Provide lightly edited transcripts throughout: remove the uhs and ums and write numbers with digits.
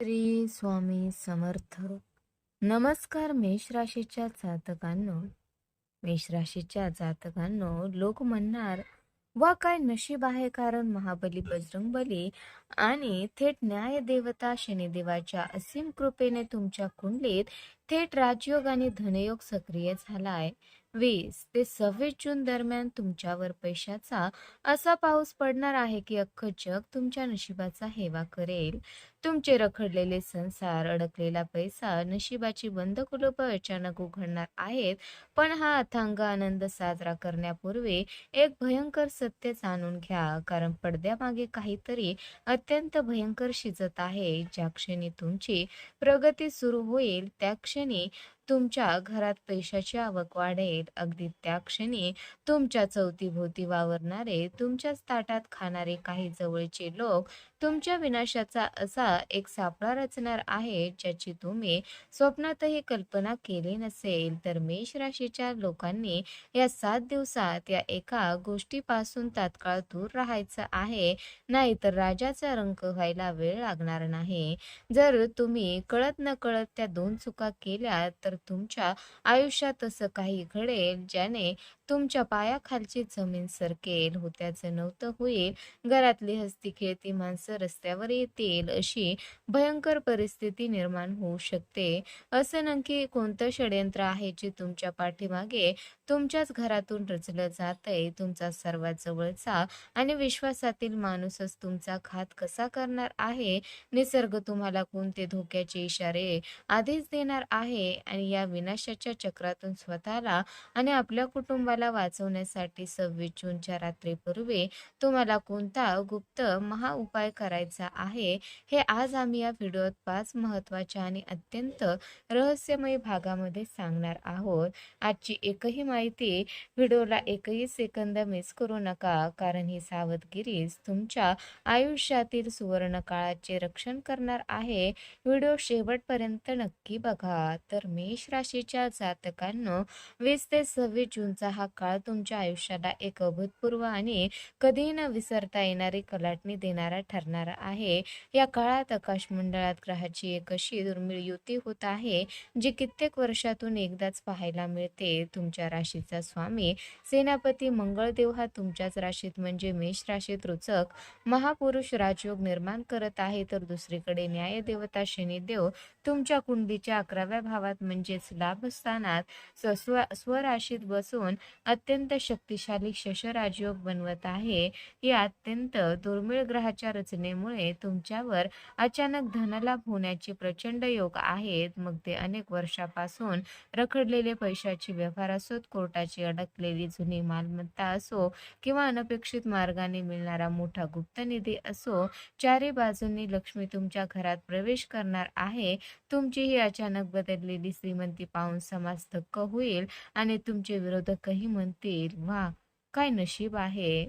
श्री स्वामी समर्थ. नमस्कार मेष राशीच्या जातकांनो, लोक म्हणणार वा काय नशीब आहे, कारण महाबली बजरंगबली आणि थेट न्याय देवता शनिदेवाच्या असीम कृपेने तुमच्या कुंडलीत थेट राजयोग आणि धनयोग सक्रिय झालाय. 20 ते 26 जून दरम्यान तुमच्यावर पैशाचा असा पाऊस पडणार आहे की अख्खं जग तुमच्या नशिबाचा हेवा करेल. तुमचे रखडलेले संसार, अडकलेला पैसा, नशिबाची बंद कुलूप अचानक उघडणार आहेत. पण हा अथांग आनंद साजरा करण्यापूर्वी एक भयंकर सत्य जाणून घ्या, कारण पडद्यामागे काहीतरी अत्यंत भयंकर शिजत आहे. ज्या क्षणी तुमची प्रगती सुरू होईल, त्या क्षणी तुमच्या घरात पैशाची आवक वाढेल. अगदी त्या क्षणी तुमच्या चौतीभोवती वावरणारे, तुमच्याच ताटात खाणारे काही जवळचे लोक तुमच्या विनाशाचा असा एक सापळा रचणार आहे, ज्याची तुम्ही स्वप्नातही कल्पना केली नसेल. तर मेष राशीच्या लोकांनी या 7 दिवसात या एका गोष्टीपासून तात्काळ दूर राहायचं आहे, नाहीतर राजाचा रंक व्हायला वेळ लागणार नाही. जर तुम्ही कळत न कळत त्या 2 चुका केल्या, तर तुमच्या आयुष्यात असं काही घडेल ज्याने तुमच्या पायाखालची जमीन सरकेल. होत्याचं नव्हतं होईल, घरातली हसती खेळती माणसं रस्त्यावर येतील, अशी भयंकर परिस्थिती निर्माण होऊ शकते. असं नक्की कोणतं षड्यंत्र आहे जे तुमच्या पाठीमागे तुमच्याच घरातून रचलं जातंय? तुमचा सर्वात जवळचा आणि विश्वासातील माणूसच तुमचा घात कसा करणार आहे? निसर्ग तुम्हाला कोणते धोक्याचे इशारे आधीच देणार आहे, आणि या विनाशाच्या चक्रातून स्वतःला आणि आपल्या कुटुंबाला वाचवण्यासाठी 26 जूनच्या रात्रीपूर्वी तुम्हाला कोणता गुप्त महाउपाय करायचा आहे, हे आज आम्ही या व्हिडिओत 5 महत्त्वाच्या आणि अत्यंत रहस्यमय भागामध्ये सांगणार आहोत. आजची एकही माहिती व्हिडिओला एकही सेकंद मिस करू नका, कारण ही सावधगिरीच तुमच्या आयुष्यातील सुवर्ण काळाचे रक्षण करणार आहे. व्हिडिओ शेवटपर्यंत नक्की बघा. तर मेष राशीच्या जातकांनो, 20 ते 26 जूनचा हा काळ तुमच्या आयुष्याला एक अभूतपूर्व आणि कधीही न विसरता येणारी कलाटणी देणारा ठरणारा आहे. या काळात आकाशमंडळात ग्रहाची एक अशी दुर्मिळ युती होत आहे, जी कित्येक वर्षातून एकदाच पाहायला मिळते. तुमच्या राशीचा स्वामी सेनापती मंगळदेव हा तुमच्याच राशीत म्हणजे मेष राशीत रुचक महापुरुष राजयोग निर्माण करत आहे, तर दुसरीकडे न्यायदेवता शनिदेव तुमच्या कुंडलीच्या 11व्या भावात म्हणजेच लाभस्थानात स्वराशीत बसून अत्यंत शक्तिशाली शशराजयोग बनवत आहे. या अत्यंत दुर्मिळ ग्रहाच्या रचनेमुळे तुमच्यावर अचानक धनलाभ होण्याचे प्रचंड योग आहेत. मग ते अनेक वर्षापासून रखडलेले पैशाचे व्यवहार असोत, कोर्टाची अडकलेली जुनी मालमत्ता असो, किंवा अनपेक्षित मार्गाने मिळणारा मोठा गुप्त निधी असो, चारी बाजूंनी लक्ष्मी तुमच्या घरात प्रवेश करणार आहे. तुमची ही अचानक बदललेली श्रीमंती पाहून समाज थक्क होईल आणि तुमचे विरोधकही म्हणतील, वा काय नशीब आहे.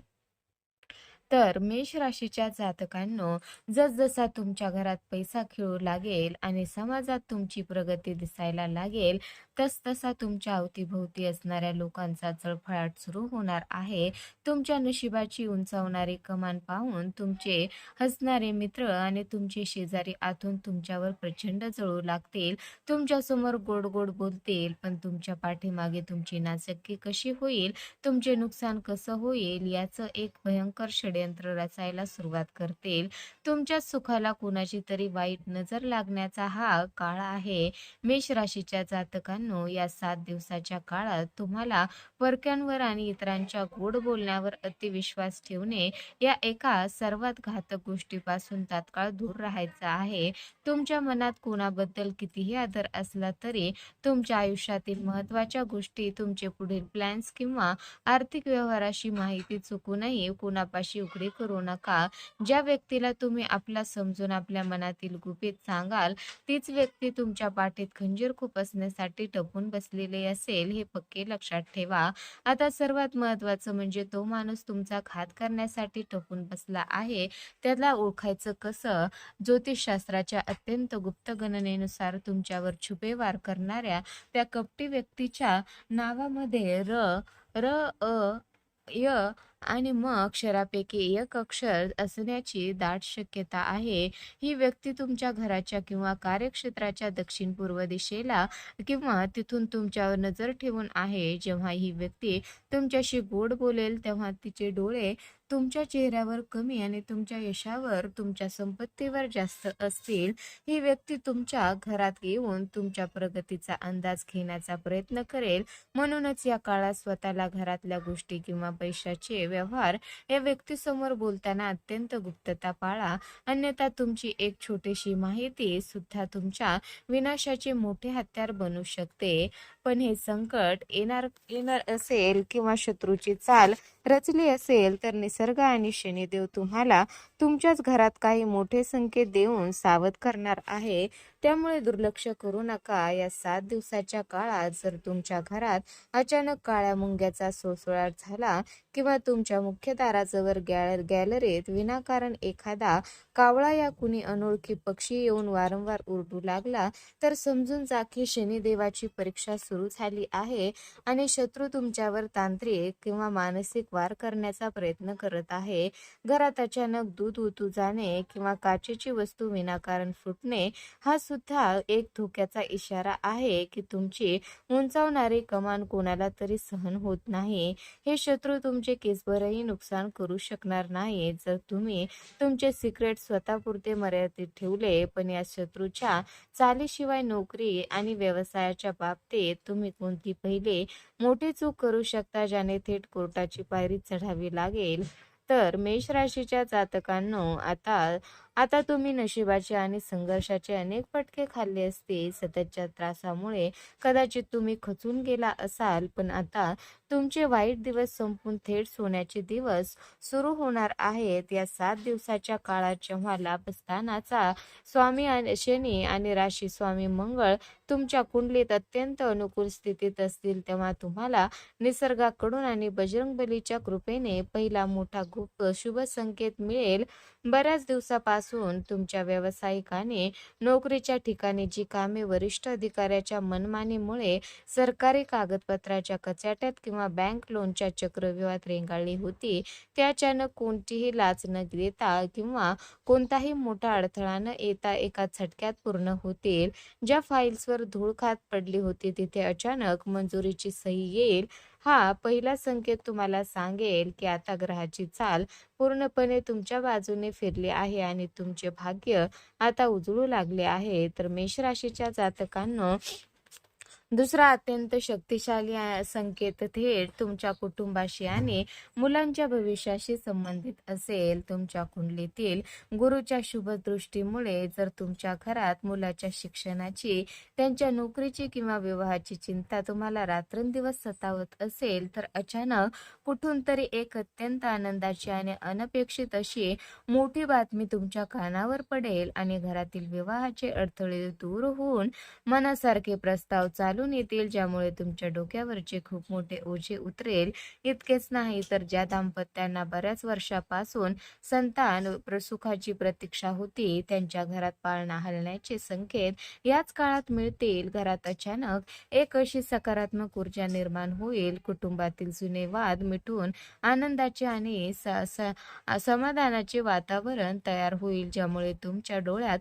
तर मेष राशीच्या जातकांनो, जसजसा तुमच्या घरात पैसा खेळू लागेल आणि समाजात तुमची प्रगती दिसायला लागेल, तसतसा तुमच्या अवतीभोवती असणाऱ्या लोकांचा जळफळाट सुरू होणार आहे. तुमच्या नशिबाची उंचावणारी कमान पाहून तुमचे हसणारे मित्र आणि तुमचे शेजारी आतून तुमच्यावर प्रचंड जळू लागतील. तुमच्यासमोर गोड गोड बोलतील, पण तुमच्या पाठीमागे तुमची नाचक्की कशी होईल, तुमचे नुकसान कसं होईल, याचं एक भयंकर षड्यंत्र रचायला सुरुवात करतील. तुमच्या सुखाला कुणाची तरी वाईट नजर लागण्याचा हा काळ आहे. मेष राशीच्या जातकांनो, या 7 दिवसाच्या काळात तुम्हाला परक्यांवर आणि इतरांच्या गोड बोलण्यावर अतिविश्वास ठेवणे या एका सर्वात घातक गोष्टीपासून तात्काळ दूर राहायचं आहे. तुमच्या मनात कोणाबद्दल कितीही आदर असला तरी तुमच्या आयुष्यातील महत्त्वाच्या गोष्टी, तुमचे पुढील प्लॅन्स किंवा आर्थिक व्यवहाराशी माहिती चुकूनही कुणापाशी उघडी करू नका. ज्या व्यक्तीला तुम्ही आपला समजून आपल्या मनातील गुपित सांगाल, तीच व्यक्ती तुमच्या पाठीत खंजीर खुपसण्यासाठी टपून बसलेली असेल, हे पक्के लक्षात ठेवा. आता सर्वात महत्त्वाचं म्हणजे तो माणूस तुमचा घात करण्यासाठी टपून बसला आहे, त्याला ओळखायचं कसं? ज्योतिषशास्त्राच्या अत्यंत गुप्त गणनेनुसार तुमच्यावर छुपे वार करणाऱ्या त्या कपटी व्यक्तीच्या नावामध्ये र, अ, य आणि मग अक्षरापैकी एक अक्षर असण्याची दाट शक्यता आहे. ही व्यक्ती तुमच्या घराच्या किंवा कार्यक्षेत्राच्या दक्षिण-पूर्व दिशेला किंवा तिथून तुमच्यावर नजर ठेवून आहे. जेव्हा ही व्यक्ती तुमच्याशी गोड बोलेल, तेव्हा तिचे डोळे तुमच्या चेहऱ्यावर कमी आणि तुमच्या यशावर, तुमच्या संपत्तीवर जास्त असतील. ही व्यक्ती तुमच्या घरात येऊन तुमच्या प्रगतीचा अंदाज घेण्याचा प्रयत्न करेल. म्हणूनच या काळात स्वतःला घरातल्या गोष्टी किंवा पैशाचे व्यवहार या व्यक्तीसमोर बोलताना अत्यंत गुप्तता पाळा. अन्यथा तुमची एक छोटीशी माहिती सुद्धा तुमच्या विनाशाचे मोठे हत्यार बनू शकते. पण हे संकट येणार येणार असेल किंवा शत्रूची चाल रचली असेल तर निसर्ग आणि शनिदेव तुम्हाला तुमच्याच घरात काही मोठे संकेत देऊन सावध करणार आहे. त्यामुळे दुर्लक्ष करू नका. या 7 दिवसाच्या काळात जर तुमच्या घरात अचानक काळ्या मुंग्याचा सुळसुळाट झाला किंवा तुमच्या मुख्य दाराजवळ गॅलरीत विनाकारण एखादा कावळा या कुणी अनोळखी पक्षी येऊन वारंवार ओरडू लागला, तर समजून जा की शनिदेवाची परीक्षा सुरू झाली आहे आणि शत्रू तुमच्यावर तांत्रिक किंवा मानसिक वार करण्याचा प्रयत्न करत आहे. घरात अचानक दूध ओतू जाणे किंवा काचेची वस्तू विनाकारण फुटणे हा सुद्धा एक धोक्याचा इशारा आहे की तुमची उंचावणारी कमान कोणाला तरी सहन होत नाही. हे शत्रू तुमचे केसभरही नुकसान करू शकणार नाही जर तुम्ही तुमचे सिक्रेट स्वतःपुरते मर्यादित ठेवले. पण या शत्रूच्या चालीशिवाय नोकरी आणि व्यवसायाच्या बाबतीत तुम्ही कोणती पहिली मोठी चूक करू शकता ज्याने थेट कोर्टाची पायरी चढावी लागेल. तर मेष राशीच्या जातकांनो, आता आता तुम्ही नशिबाचे आणि संघर्षाचे अनेक फटके खाल्ले असतील. सततच्या त्रासामुळे कदाचित तुम्ही खचून गेला असाल, पण आता तुमचे वाईट दिवस संपून थेट सोन्याचे दिवस सुरू होणार आहेत. या 7 दिवसाच्या काळात जेव्हा लाभस्थानाचा स्वामी आणि शनी आणि राशी स्वामी मंगळ तुमच्या कुंडलीत अत्यंत अनुकूल स्थितीत असतील, तेव्हा तुम्हाला निसर्गाकडून आणि बजरंगबलीच्या कृपेने पहिला मोठा गुप्त शुभ संकेत मिळेल. बऱ्याच दिवसापासून तुमच्या व्यावसायिकाने नोकरीच्या ठिकाणी जी कामे वरिष्ठ अधिकाऱ्याच्या मनमानीमुळे सरकारी कागदपत्राच्या कचाट्यात किंवा बँक लोनच्या चक्रव्यूहात रेंगाळली होती, ते अचानक कोणतीही लाच न देता किंवा कोणताही मोठा अडथळा न येता एका झटक्यात पूर्ण होतील. ज्या फाईल्सवर धूळ खात पडली होती तिथे अचानक मंजुरीची सही येईल. हा पहिला संकेत तुम्हाला सांगेल की आता ग्रहाची चाल पूर्णपणे तुमच्या बाजूने फिरली आहे आणि तुमचे भाग्य आता उजळू लागले आहे. तर मेष राशीच्या जातकांनो, दुसरा अत्यंत शक्तिशाली संकेत थेट तुमच्या कुटुंबाशी आणि मुलांच्या भविष्याशी संबंधित असेल. तुमच्या कुंडलीतील गुरुच्या शुभ दृष्टीमुळे जर तुमच्या घरात मुलाच्या शिक्षणाची, त्यांच्या नोकरीची किंवा विवाहाची चिंता तुम्हाला रात्रंदिवस सतावत असेल, तर अचानक कुठून तरी एक अत्यंत आनंदाची आणि अनपेक्षित अशी मोठी बातमी तुमच्या कानावर पडेल आणि घरातील विवाहाचे अडथळे दूर होऊन मनासारखे प्रस्ताव चालून येतील, ज्यामुळे तुमच्या डोक्यावरचे खूप मोठे ओझे उतरेल. इतकेच नाही तर ज्या दाम्पत्यांना बऱ्याच वर्षापासून संतान सुखाची प्रतीक्षा होती, त्यांच्या घरात पाळणा हलण्याचे संकेत याच काळात मिळतील. घरात अचानक एक अशी सकारात्मक ऊर्जा निर्माण होईल, कुटुंबातील जुने वाद मिटून आनंदाचे आणि समाधानाचे वातावरण तयार होईल, ज्यामुळे तुमच्या डोळ्यात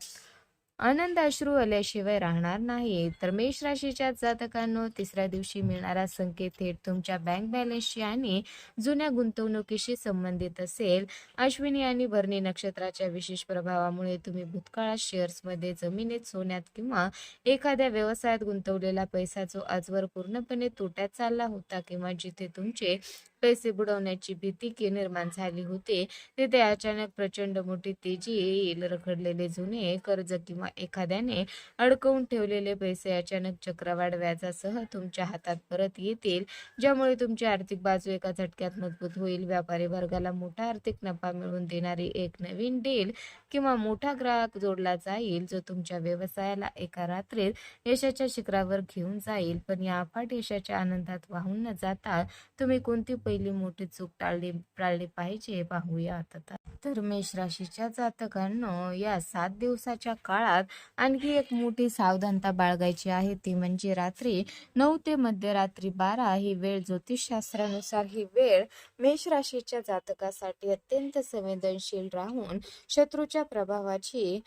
आनंद अश्रू आल्याशिवाय राहणार नाही. तर मेष राशीच्या जातकांनो, तिसऱ्या दिवशी मिळणारा संकेत थेट तुमच्या बँक बॅलन्सशी आणि जुन्या गुंतवणुकीशी संबंधित असेल. अश्विनी आणि भरणी नक्षत्राच्या विशेष प्रभावामुळे तुम्ही भूतकाळात शेअर्समध्ये, जमिनीत, सोन्यात किंवा एखाद्या व्यवसायात गुंतवलेला पैसा जो आजवर पूर्णपणे तोट्यात चालला होता किंवा जिथे तुमचे पैसे बुडवण्याची भीती निर्माण झाली होती, तिथे अचानक प्रचंड मोठी तेजी येईल. रखडलेले जुने कर्ज किंवा एखाद्याने अडकवून ठेवलेले पैसे अचानक चक्रवाढ व्याजासह तुमच्या हातात परत येतील, ज्यामुळे तुमची आर्थिक बाजू एका झटक्यात मजबूत होईल. व्यापारी वर्गाला मोठा आर्थिक नफा मिळवून देणारी एक नवीन डील किंवा मोठा ग्राहक जोडला जाईल, जो तुमच्या व्यवसायाला एका रात्रीत यशाच्या शिखरावर घेऊन जाईल. पण या अफाट यशाच्या आनंदात वाहून न जाता तुम्ही कोणती पहिली मोठी चूक टाळली टाळली पाहिजे पाहूयात आता. तर मेष राशीच्या जातकांनो, या 7 दिवसाच्या काळात आणखी एक मोठी सावधानता बाळगायची आहे. ती म्हणजे रात्री 9 ते मध्यरात्री 12 ही वेळ, ज्योतिषशास्त्रानुसार ही वेळ मेष राशीच्या जातकासाठी अत्यंत संवेदनशील राहून शत्रूच्या प्रभावाची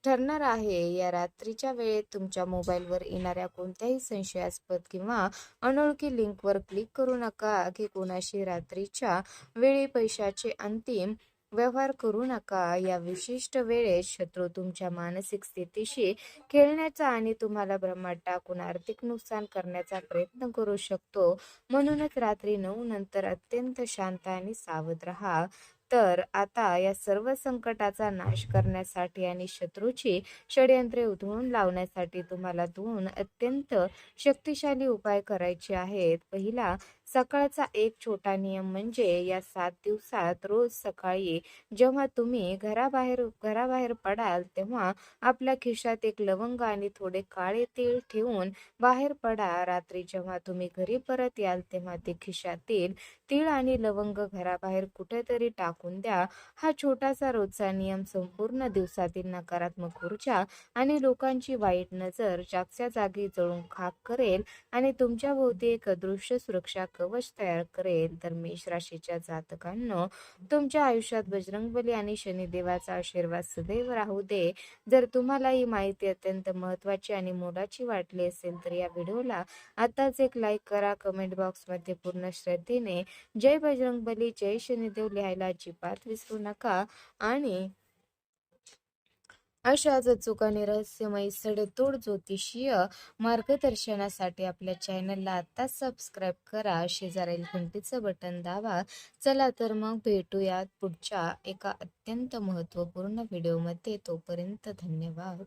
ठरणार आहे. या रात्रीच्या वेळेत तुमच्या मोबाईलवर येणाऱ्या कोणत्याही संशयास्पद किंवा अनोळखी लिंकवर क्लिक करू नका, की कोणाशी रात्रीच्या वेळी पैशाचे अंतिम व्यवहार करू नका. या विशिष्ट वेळेत शत्रू तुमच्या मानसिक स्थितीशी खेळण्याचा आणि तुम्हाला भ्रमात टाकून आर्थिक नुकसान करण्याचा प्रयत्न करू शकतो. म्हणूनच रात्री 9 नंतर अत्यंत शांत आणि सावध राहा. तर आता या सर्व संकटाचा नाश करण्यासाठी आणि शत्रूची षडयंत्रे उधळून लावण्यासाठी तुम्हाला 2 अत्यंत शक्तिशाली उपाय करायचे आहेत. पहिला, सकाळचा एक छोटा नियम म्हणजे या 7 दिवसात रोज सकाळी जेव्हा तुम्ही घराबाहेर पडाल तेव्हा आपल्या खिशात एक लवंग आणि थोडे काळे तीळ ठेवून बाहेर पडा. रात्री जेव्हा तुम्ही घरी परत याल तेव्हा ते खिशातील तीळ आणि लवंग घराबाहेर कुठेतरी टाकून द्या. हा छोटासा रोजचा नियम संपूर्ण दिवसातील नकारात्मक ऊर्जा आणि लोकांची वाईट नजर जागच्या जागी जळून खाक करेल आणि तुमच्या भोवती एक अदृश्य सुरक्षा कवच तयार करेल. तर मेष राशीच्या जातकांनो, तुमच्या आयुष्यात बजरंगबली आणि शनिदेवाचा आशीर्वाद सदैव राहू दे. जर तुम्हाला ही माहिती अत्यंत महत्त्वाची आणि मोलाची वाटली असेल तर या व्हिडिओला आताच एक लाईक करा. कमेंट बॉक्समध्ये पूर्ण श्रद्धेने जय बजरंगबली, जय शनिदेव लिहायला अजिबात विसरू नका. आणि अशाच अचूक आणि रहस्यमयी सडेतोड ज्योतिषीय मार्गदर्शनासाठी आपल्या चॅनलला आत्ताच सबस्क्राईब करा. शेजारील घंटीचं बटन दाबा. चला तर मग भेटूयात पुढच्या एका अत्यंत महत्त्वपूर्ण व्हिडिओमध्ये. तोपर्यंत धन्यवाद.